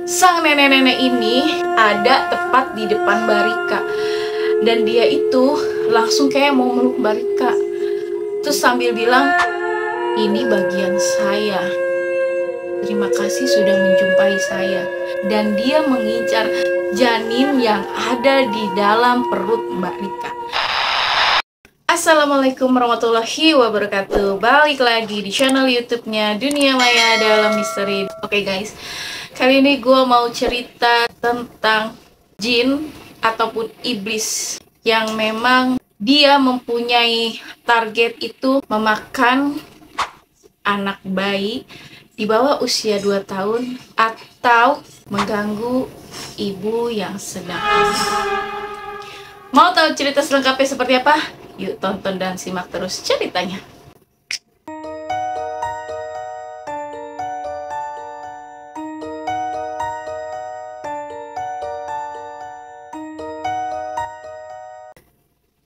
Sang nenek-nenek ini ada tepat di depan Mbak Rika. Dan dia itu langsung kayak mau meluk Mbak Rika. Terus sambil bilang, "Ini bagian saya. Terima kasih sudah menjumpai saya." Dan dia mengincar janin yang ada di dalam perut Mbak Rika. Assalamualaikum warahmatullahi wabarakatuh. Balik lagi di channel YouTube-nya Dunia Maya Dalam Misteri. Oke guys, kali ini gue mau cerita tentang jin ataupun iblis yang memang dia mempunyai target itu memakan anak bayi di bawah usia 2 tahun atau mengganggu ibu yang sedang hamil. Mau tahu cerita selengkapnya seperti apa? Yuk tonton dan simak terus ceritanya.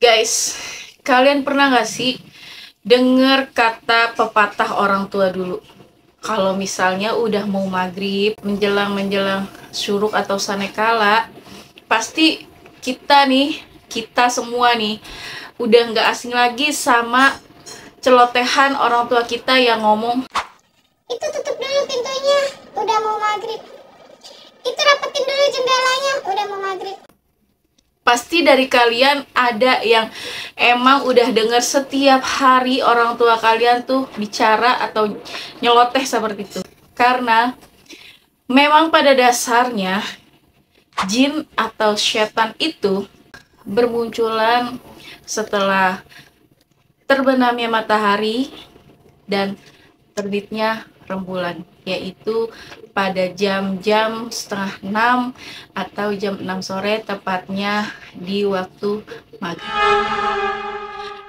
Guys, kalian pernah gak sih dengar kata pepatah orang tua dulu? Kalau misalnya udah mau maghrib, menjelang syuruk atau sanekala, pasti kita semua nih udah nggak asing lagi sama celotehan orang tua kita yang ngomong, "Itu tutup dulu pintunya, udah mau maghrib. Itu rapetin dulu jendelanya, udah mau maghrib." Pasti dari kalian ada yang emang udah denger setiap hari orang tua kalian tuh bicara atau nyeloteh seperti itu. Karena memang pada dasarnya jin atau setan itu bermunculan setelah terbenamnya matahari dan terbitnya rembulan, yaitu pada jam-jam setengah 6 atau jam 6 sore, tepatnya di waktu maghrib.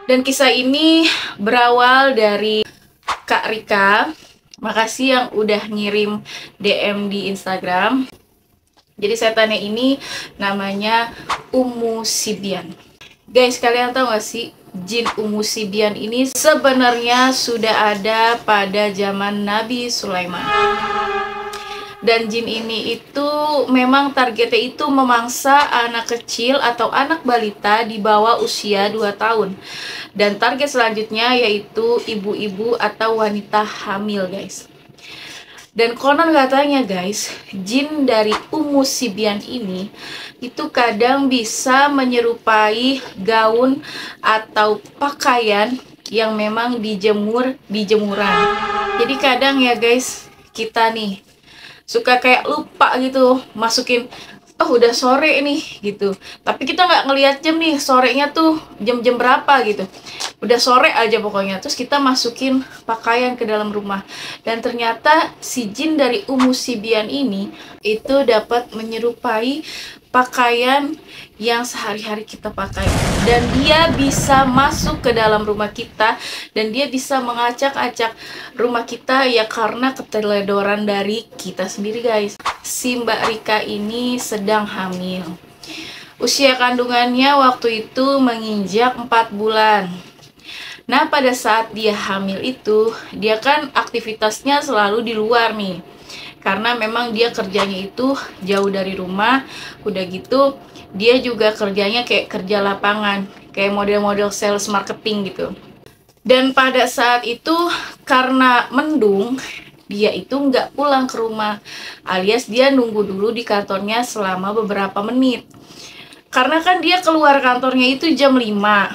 Dan kisah ini berawal dari Kak Rika. Makasih yang udah ngirim DM di Instagram. Jadi setannya ini namanya Ummu Sibyan. Guys, kalian tahu gak sih, jin Ummu Sibyan ini sebenarnya sudah ada pada zaman Nabi Sulaiman. Dan jin ini itu memang targetnya itu memangsa anak kecil atau anak balita di bawah usia 2 tahun. Dan target selanjutnya yaitu ibu-ibu atau wanita hamil, guys. Dan konon katanya guys, jin dari Ummu Sibyan ini itu kadang bisa menyerupai gaun atau pakaian yang memang dijemur di jemuran. Jadi kadang ya guys, kita nih suka kayak lupa gitu masukin, oh udah sore nih gitu, tapi kita nggak ngelihat jam nih, sorenya tuh jam-jam berapa gitu, udah sore aja pokoknya, terus kita masukin pakaian ke dalam rumah. Dan ternyata si jin dari Ummu Sibyan ini itu dapat menyerupai pakaian yang sehari-hari kita pakai, dan dia bisa masuk ke dalam rumah kita dan dia bisa mengacak-acak rumah kita ya, karena keteledoran dari kita sendiri guys. Si Mbak Rika ini sedang hamil. Usia kandungannya waktu itu menginjak 4 bulan. Nah, pada saat dia hamil itu, dia kan aktivitasnya selalu di luar nih. Karena memang dia kerjanya itu jauh dari rumah. Udah gitu, dia juga kerjanya kayak kerja lapangan, kayak model-model sales marketing gitu. Dan pada saat itu, karena mendung, dia itu nggak pulang ke rumah, alias dia nunggu dulu di kantornya selama beberapa menit. Karena kan dia keluar kantornya itu jam 5.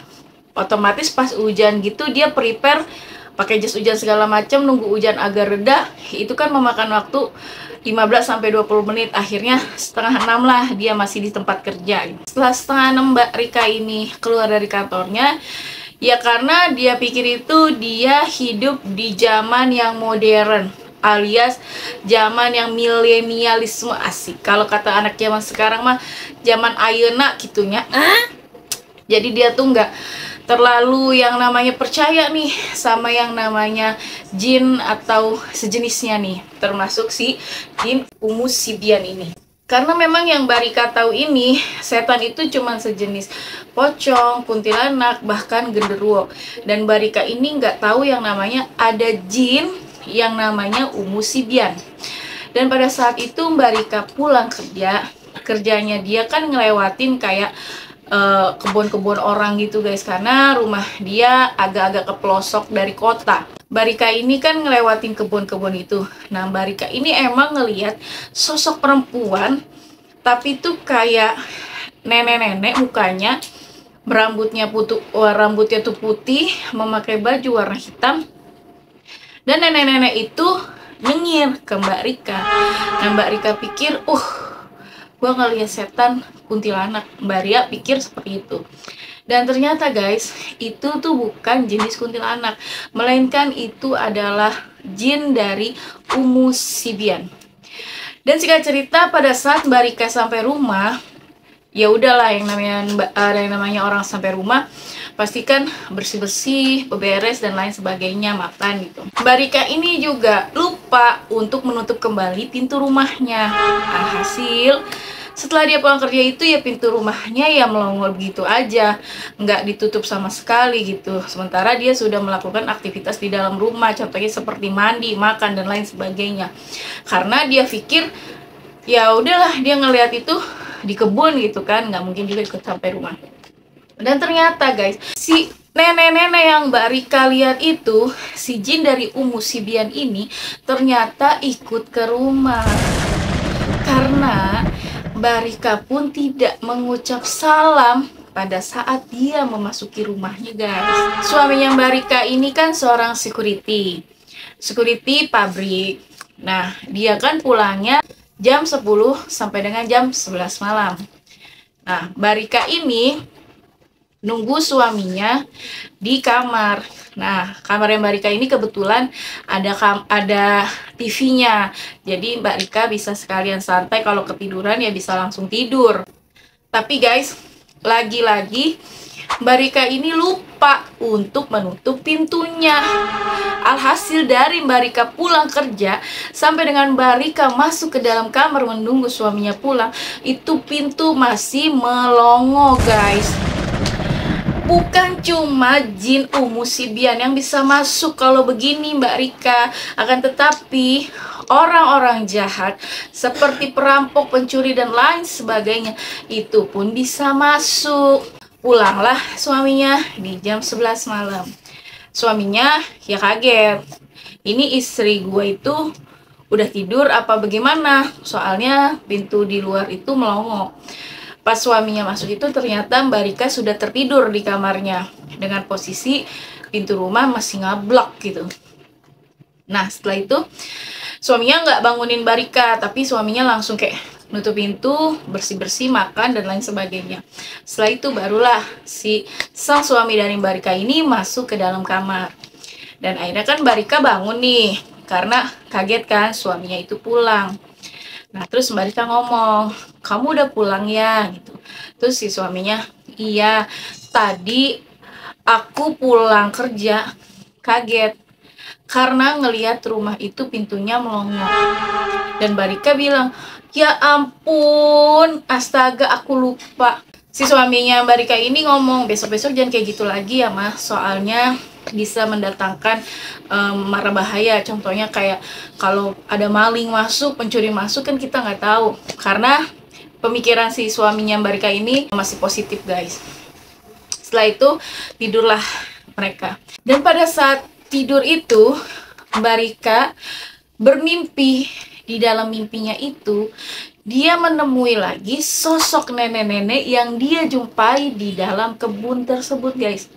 Otomatis pas hujan gitu dia prepare pakai jas hujan segala macam, nunggu hujan agak reda, itu kan memakan waktu 15-20 menit. Akhirnya setengah 6 lah dia masih di tempat kerja. Setelah setengah 6 Mbak Rika ini keluar dari kantornya, ya karena dia pikir itu dia hidup di zaman yang modern, alias zaman yang milenialisme, asik. Kalau kata anak zaman sekarang mah zaman ayeuna gitunya. Jadi dia tuh nggak terlalu yang namanya percaya nih sama yang namanya jin atau sejenisnya nih, termasuk si jin Ummu Sibyan ini. Karena memang yang Mbak Rika tahu ini, setan itu cuma sejenis pocong, kuntilanak, bahkan genderuwo. Dan Mbak Rika ini nggak tahu yang namanya ada jin yang namanya Ummu Sibyan. Dan pada saat itu Mbak Rika pulang kerjanya dia kan ngelewatin kayak kebun-kebun orang gitu guys, karena rumah dia agak-agak ke pelosok dari kota. Mbak Rika ini kan ngelewatin kebun-kebun itu. Nah, Mbak Rika ini emang ngelihat sosok perempuan, tapi tuh kayak nenek-nenek mukanya, rambutnya tuh putih, memakai baju warna hitam, dan nenek-nenek itu nyengir ke Mbak Rika. Nah, Mbak Rika pikir, gua ngeliat setan kuntilanak. Mbak Ria pikir seperti itu. Dan ternyata guys, itu tuh bukan jenis kuntilanak, melainkan itu adalah jin dari Umu Sibian. Dan singkat cerita, pada saat Mbak Rika sampai rumah, ya udahlah, yang namanya orang sampai rumah pastikan bersih-bersih, beberes dan lain sebagainya, makan gitu. Mbak Rika ini juga lupa untuk menutup kembali pintu rumahnya. Alhasil setelah dia pulang kerja itu ya pintu rumahnya ya melongol gitu aja, nggak ditutup sama sekali gitu. Sementara dia sudah melakukan aktivitas di dalam rumah, contohnya seperti mandi, makan dan lain sebagainya. Karena dia pikir ya udahlah, dia ngelihat itu di kebun gitu kan, nggak mungkin juga ikut sampai rumah. Dan ternyata guys, si nenek-nenek yang Mbak Rika lihat itu, si jin dari Umu Sibian ini ternyata ikut ke rumah. Karena Mbak Rika pun tidak mengucap salam pada saat dia memasuki rumahnya guys. Suaminya Mbak Rika ini kan seorang security pabrik. Nah, dia kan pulangnya jam 10 sampai dengan jam 11 malam. Nah, Mbak Rika ini nunggu suaminya di kamar. Nah, kamar Mbak Rika ini kebetulan ada TV-nya. Jadi Mbak Rika bisa sekalian santai, kalau ketiduran ya bisa langsung tidur. Tapi guys, lagi-lagi Mbak Rika ini lupa untuk menutup pintunya. Alhasil dari Mbak Rika pulang kerja sampai dengan Mbak Rika masuk ke dalam kamar menunggu suaminya pulang, itu pintu masih melongo guys. Bukan cuma jin Umu Sibian yang bisa masuk kalau begini Mbak Rika, akan tetapi orang-orang jahat seperti perampok, pencuri dan lain sebagainya itu pun bisa masuk. Pulanglah suaminya di jam 11 malam. Suaminya ya kaget, ini istri gue itu udah tidur apa bagaimana, soalnya pintu di luar itu melongo. Pas suaminya masuk itu ternyata Mbak Rika sudah tertidur di kamarnya dengan posisi pintu rumah masih ngablak gitu. Nah, setelah itu suaminya nggak bangunin Mbak Rika, tapi suaminya langsung kayak nutup pintu, bersih-bersih, makan dan lain sebagainya. Setelah itu barulah si sang suami dari Mbak Rika ini masuk ke dalam kamar. Dan akhirnya kan Mbak Rika bangun nih, karena kaget kan suaminya itu pulang. Nah, terus Mbak Rika ngomong, "Kamu udah pulang ya?" gitu. Terus si suaminya, "Iya, tadi aku pulang kerja kaget karena ngelihat rumah itu pintunya melongo." Dan Mbak Rika bilang, "Ya ampun, astaga, aku lupa." Si suaminya Mbak Rika ini ngomong, "Besok-besok jangan kayak gitu lagi ya Mas, soalnya bisa mendatangkan mara bahaya. Contohnya kayak kalau ada maling masuk, pencuri masuk, kan kita nggak tahu." Karena pemikiran si suaminya Mbak Rika ini masih positif guys. Setelah itu tidurlah mereka. Dan pada saat tidur itu Mbak Rika bermimpi. Di dalam mimpinya itu dia menemui lagi sosok nenek-nenek yang dia jumpai di dalam kebun tersebut guys.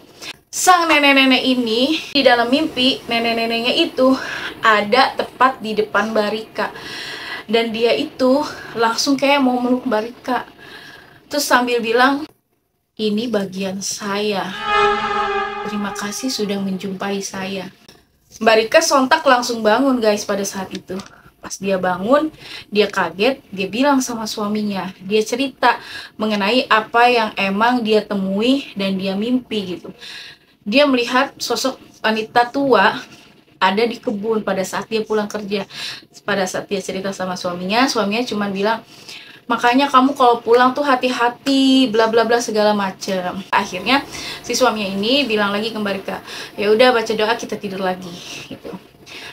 Sang nenek-nenek ini di dalam mimpi, nenek-neneknya itu ada tepat di depan Mbak Rika. Dan dia itu langsung kayak mau meluk Mbak Rika. Terus sambil bilang, "Ini bagian saya. Terima kasih sudah menjumpai saya." Mbak Rika sontak langsung bangun guys pada saat itu. Pas dia bangun, dia kaget, dia bilang sama suaminya, dia cerita mengenai apa yang emang dia temui dan dia mimpi gitu. Dia melihat sosok wanita tua ada di kebun pada saat dia pulang kerja. Pada saat dia cerita sama suaminya cuma bilang, "Makanya kamu kalau pulang tuh hati-hati, bla bla bla segala macem." Akhirnya si suaminya ini bilang lagi ke Mbak Rika, "Ya udah, baca doa, kita tidur lagi." Gitu.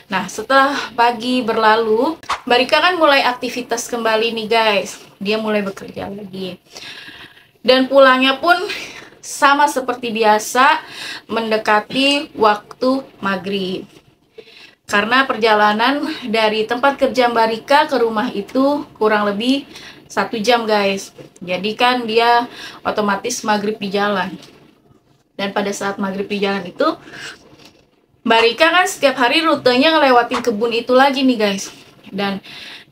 Nah, setelah pagi berlalu, Mbak Rika kan mulai aktivitas kembali nih guys. Dia mulai bekerja lagi. Dan pulangnya pun sama seperti biasa, mendekati waktu maghrib. Karena perjalanan dari tempat kerja Mbak Rika ke rumah itu kurang lebih 1 jam guys. Jadi kan dia otomatis maghrib di jalan. Dan pada saat maghrib di jalan itu, Mbak Rika kan setiap hari rutenya ngelewatin kebun itu lagi nih guys. Dan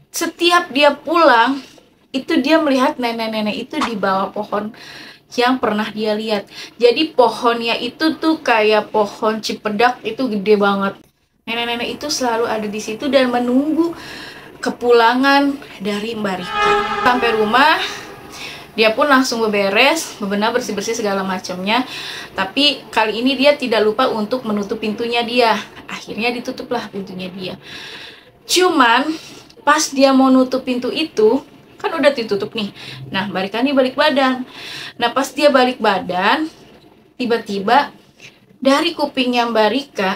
setiap dia pulang, itu dia melihat nenek-nenek itu di bawah pohon yang pernah dia lihat. Jadi pohonnya itu tuh kayak pohon cipedak, itu gede banget. Nenek-nenek itu selalu ada di situ dan menunggu kepulangan dari Mbak Rika. Sampai rumah, dia pun langsung beberes, bebenah, bersih-bersih segala macamnya. Tapi kali ini dia tidak lupa untuk menutup pintunya dia. Akhirnya ditutuplah pintunya dia. Cuman pas dia mau nutup pintu itu, kan udah ditutup nih. Nah, Mbak Rika nih balik badan. Nah, pas dia balik badan, tiba-tiba dari kupingnya Mbak Rika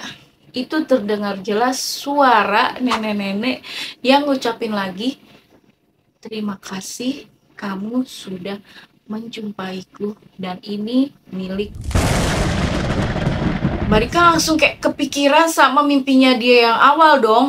itu terdengar jelas suara nenek-nenek yang ngucapin lagi, "Terima kasih, kamu sudah menjumpaiku dan ini milik." Mbak Rika langsung kayak kepikiran sama mimpinya dia yang awal dong.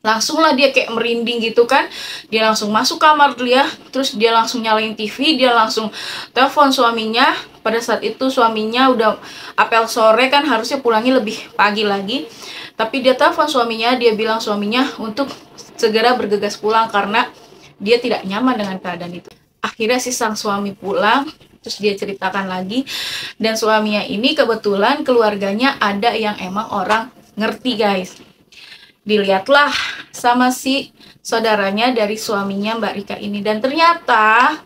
Langsung lah dia kayak merinding gitu kan. Dia langsung masuk kamar dia, terus dia langsung nyalain TV, dia langsung telepon suaminya. Pada saat itu suaminya udah apel sore kan, harusnya pulangnya lebih pagi lagi. Tapi dia telepon suaminya, dia bilang suaminya untuk segera bergegas pulang karena dia tidak nyaman dengan keadaan itu. Akhirnya si sang suami pulang, terus dia ceritakan lagi. Dan suaminya ini kebetulan keluarganya ada yang emang orang ngerti guys. Dilihatlah sama si saudaranya dari suaminya Mbak Rika ini. Dan ternyata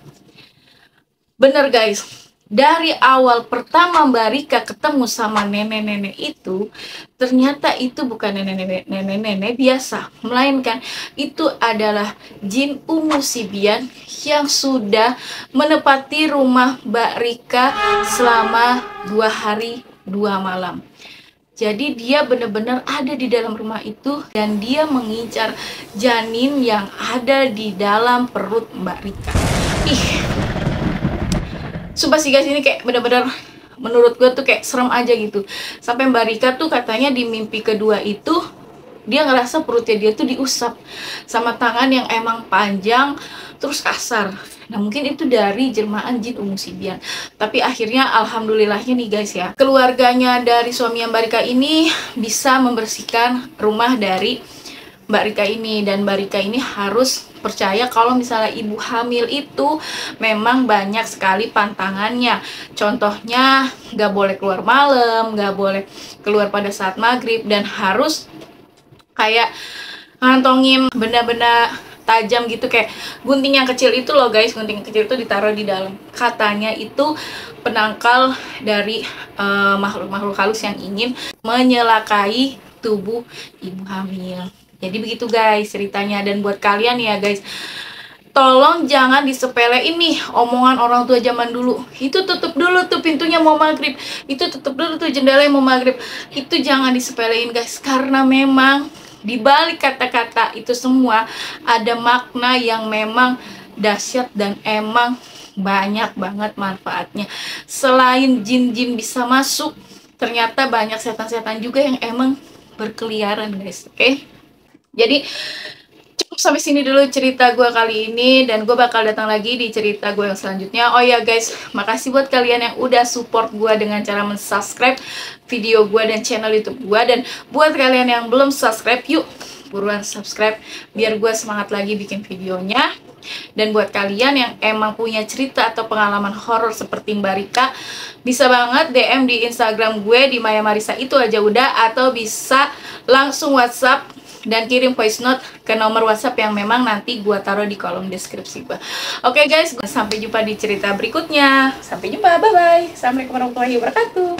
bener guys, dari awal pertama Mbak Rika ketemu sama nenek-nenek itu, ternyata itu bukan nenek-nenek biasa, melainkan itu adalah jin Umu Sibian yang sudah menepati rumah Mbak Rika selama 2 hari 2 malam. Jadi dia benar-benar ada di dalam rumah itu dan dia mengincar janin yang ada di dalam perut Mbak Rika. Sumpah sih guys, ini kayak benar-benar menurut gue tuh kayak serem aja gitu. Sampai Mbak Rika tuh katanya di mimpi kedua itu dia ngerasa perutnya dia tuh diusap sama tangan yang emang panjang terus kasar. Nah, mungkin itu dari jelmaan jin Umu Sibian. Tapi akhirnya alhamdulillahnya nih guys ya, keluarganya dari suami Mbak Rika ini bisa membersihkan rumah dari Mbak Rika ini. Dan Mbak Rika ini harus percaya kalau misalnya ibu hamil itu memang banyak sekali pantangannya. Contohnya nggak boleh keluar malam, nggak boleh keluar pada saat maghrib, dan harus kayak ngantongin benda-benda tajam gitu, kayak gunting yang kecil itu loh guys. Gunting yang kecil itu ditaruh di dalam. Katanya itu penangkal dari makhluk-makhluk halus yang ingin menyelakai tubuh ibu hamil. Jadi begitu guys ceritanya. Dan buat kalian ya guys, tolong jangan disepelein nih omongan orang tua zaman dulu. Itu tutup dulu tuh pintunya mau maghrib, itu tutup dulu tuh jendelanya mau maghrib. Itu jangan disepelein guys, karena memang di balik kata-kata itu semua ada makna yang memang dahsyat dan emang banyak banget manfaatnya. Selain jin-jin bisa masuk, ternyata banyak setan-setan juga yang emang berkeliaran guys. Oke? Jadi cukup sampai sini dulu cerita gue kali ini, dan gue bakal datang lagi di cerita gue yang selanjutnya. Oh ya guys, makasih buat kalian yang udah support gue dengan cara mensubscribe video gue dan channel YouTube gue. Dan buat kalian yang belum subscribe, yuk buruan subscribe biar gue semangat lagi bikin videonya. Dan buat kalian yang emang punya cerita atau pengalaman horor seperti Mbak Rika, bisa banget DM di Instagram gue di Maya Marisa itu aja udah, atau bisa langsung WhatsApp dan kirim voice note ke nomor WhatsApp yang memang nanti gue taruh di kolom deskripsi gue. Oke guys, sampai jumpa di cerita berikutnya. Sampai jumpa, bye-bye. Assalamualaikum warahmatullahi wabarakatuh.